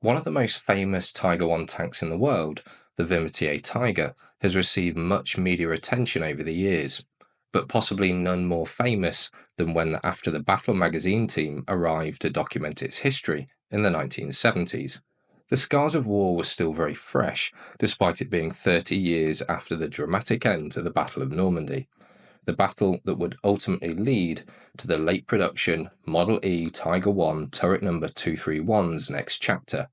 One of the most famous Tiger I tanks in the world, the Vimoutiers Tiger, has received much media attention over the years, but possibly none more famous than when the After the Battle magazine team arrived to document its history in the 1970s. The scars of war were still very fresh, despite it being 30 years after the dramatic end to the Battle of Normandy, the battle that would ultimately lead to the late production Model E Tiger I turret number 231's next chapter.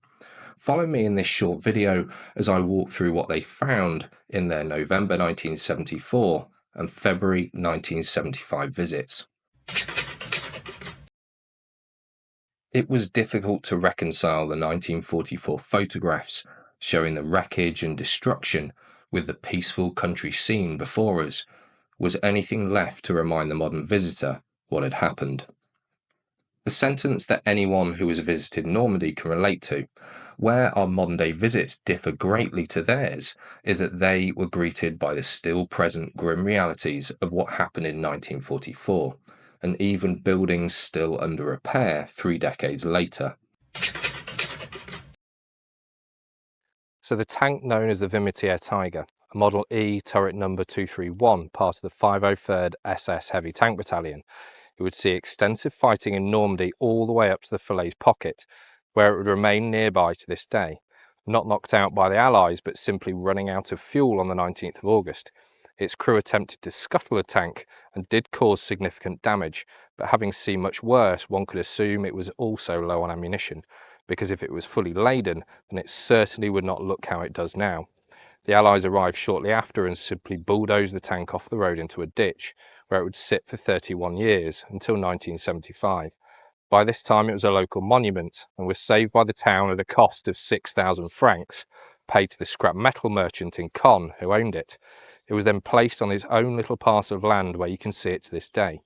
Follow me in this short video as I walk through what they found in their November 1974 and February 1975 visits. It was difficult to reconcile the 1944 photographs showing the wreckage and destruction with the peaceful country scene before us. Was anything left to remind the modern visitor what had happened? The sentence that anyone who has visited Normandy can relate to, where our modern-day visits differ greatly to theirs, is that they were greeted by the still-present grim realities of what happened in 1944, and even buildings still under repair 3 decades later. So the tank known as the Vimoutiers Tiger, a Model E turret number 231, part of the 503rd SS Heavy Tank Battalion, it would see extensive fighting in Normandy all the way up to the Falaise pocket, where it would remain nearby to this day. Not knocked out by the Allies, but simply running out of fuel on the 19th of August. Its crew attempted to scuttle the tank and did cause significant damage, but having seen much worse, one could assume it was also low on ammunition, because if it was fully laden, then it certainly would not look how it does now. The Allies arrived shortly after and simply bulldozed the tank off the road into a ditch, where it would sit for 31 years, until 1975. By this time it was a local monument, and was saved by the town at a cost of 6,000 francs, paid to the scrap metal merchant in Caen who owned it. It was then placed on its own little parcel of land where you can see it to this day.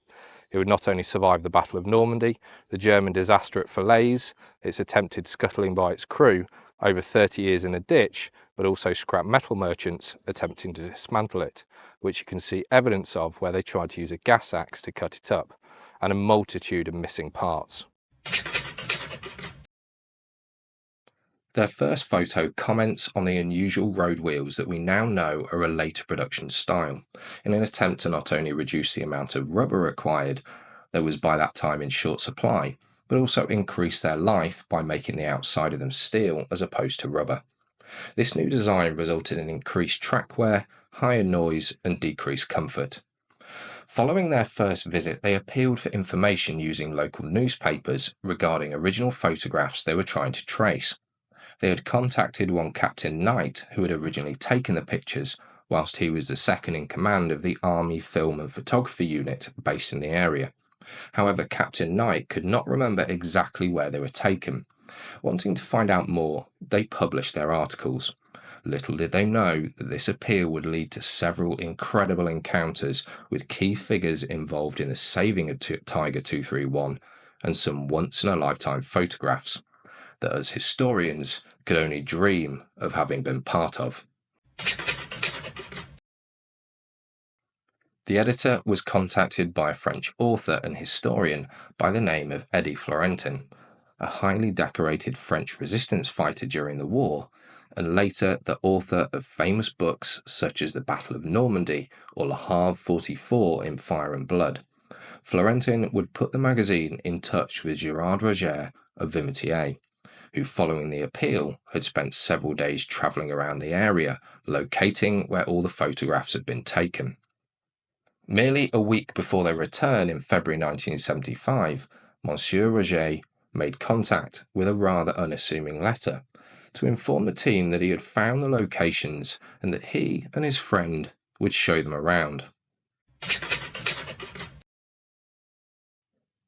It would not only survive the Battle of Normandy, the German disaster at Falaise, its attempted scuttling by its crew, over 30 years in a ditch, but also scrap metal merchants attempting to dismantle it, which you can see evidence of where they tried to use a gas axe to cut it up, and a multitude of missing parts. Their first photo comments on the unusual road wheels that we now know are a later production style, in an attempt to not only reduce the amount of rubber required that was by that time in short supply, but also increase their life by making the outside of them steel as opposed to rubber. This new design resulted in increased track wear, higher noise, and decreased comfort. Following their first visit, they appealed for information using local newspapers regarding original photographs they were trying to trace. They had contacted one Captain Knight, who had originally taken the pictures, whilst he was the second in command of the Army Film and Photography Unit based in the area. However, Captain Knight could not remember exactly where they were taken. Wanting to find out more, they published their articles. Little did they know that this appeal would lead to several incredible encounters with key figures involved in the saving of Tiger 231 and some once-in-a-lifetime photographs that us historians could only dream of having been part of. The editor was contacted by a French author and historian by the name of Eddy Florentin, a highly decorated French resistance fighter during the war, and later the author of famous books such as The Battle of Normandy or Le Havre 44 in Fire and Blood. Florentin would put the magazine in touch with Gérard Roudeix of Vimoutiers, who following the appeal had spent several days travelling around the area, locating where all the photographs had been taken. Merely a week before their return in February 1975, Monsieur Roudeix made contact with a rather unassuming letter to inform the team that he had found the locations and that he and his friend would show them around.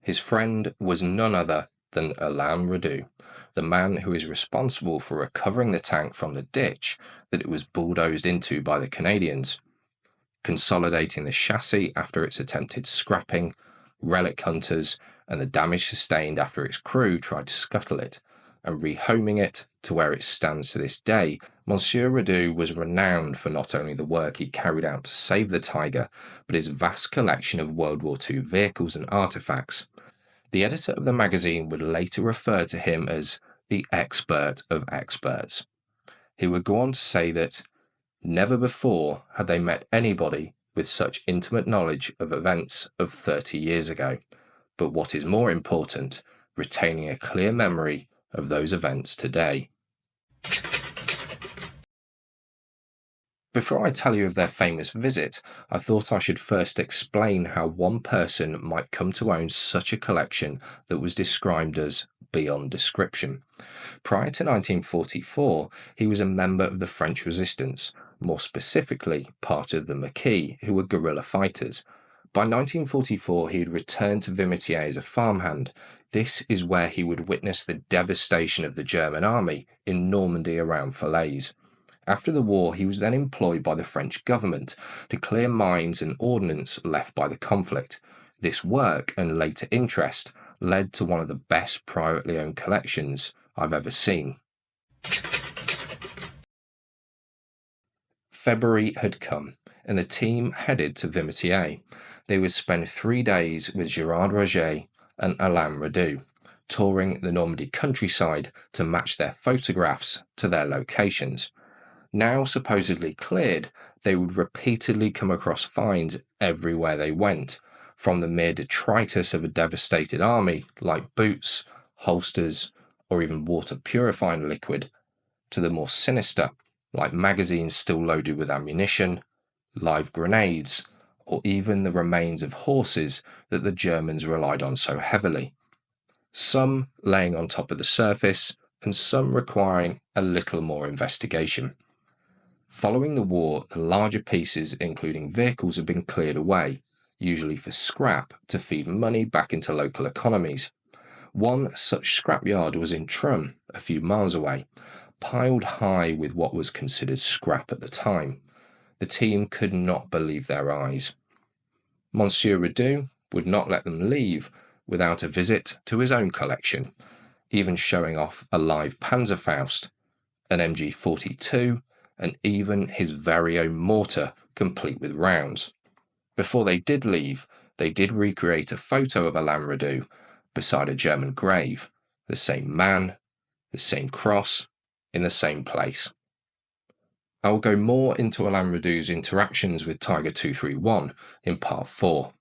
His friend was none other than Alain Roudeix, the man who is responsible for recovering the tank from the ditch that it was bulldozed into by the Canadians, consolidating the chassis after its attempted scrapping, relic hunters, and the damage sustained after its crew tried to scuttle it, and rehoming it to where it stands to this day. Monsieur Roudeix was renowned for not only the work he carried out to save the Tiger, but his vast collection of World War II vehicles and artifacts. The editor of the magazine would later refer to him as the expert of experts. He would go on to say that never before had they met anybody with such intimate knowledge of events of 30 years ago, but what is more important, retaining a clear memory of those events today. Before I tell you of their famous visit, I thought I should first explain how one person might come to own such a collection that was described as beyond description. Prior to 1944, he was a member of the French resistance, more specifically part of the Maquis, who were guerrilla fighters. By 1944, he had returned to Vimoutiers as a farmhand. This is where he would witness the devastation of the German army in Normandy around Falaise. After the war, he was then employed by the French government to clear mines and ordnance left by the conflict. This work and later interest led to one of the best privately owned collections I've ever seen. February had come, and the team headed to Vimoutiers. They would spend 3 days with Gérard Roudeix and Alain Roudeix, touring the Normandy countryside to match their photographs to their locations. Now supposedly cleared, they would repeatedly come across finds everywhere they went, from the mere detritus of a devastated army, like boots, holsters, or even water purifying liquid, to the more sinister, like magazines still loaded with ammunition, live grenades, or even the remains of horses that the Germans relied on so heavily. Some laying on top of the surface, and some requiring a little more investigation. Following the war, the larger pieces, including vehicles, have been cleared away, usually for scrap to feed money back into local economies. One such scrapyard was in Trum, a few miles away, piled high with what was considered scrap at the time. The team could not believe their eyes. Monsieur Roudeix would not let them leave without a visit to his own collection, even showing off a live Panzerfaust, an MG42, and even his very own mortar complete with rounds. Before they did leave, they did recreate a photo of Alain Roudeix beside a German grave, the same man, the same cross, in the same place. I will go more into Alain Roudeix's interactions with Tiger 231 in part 4.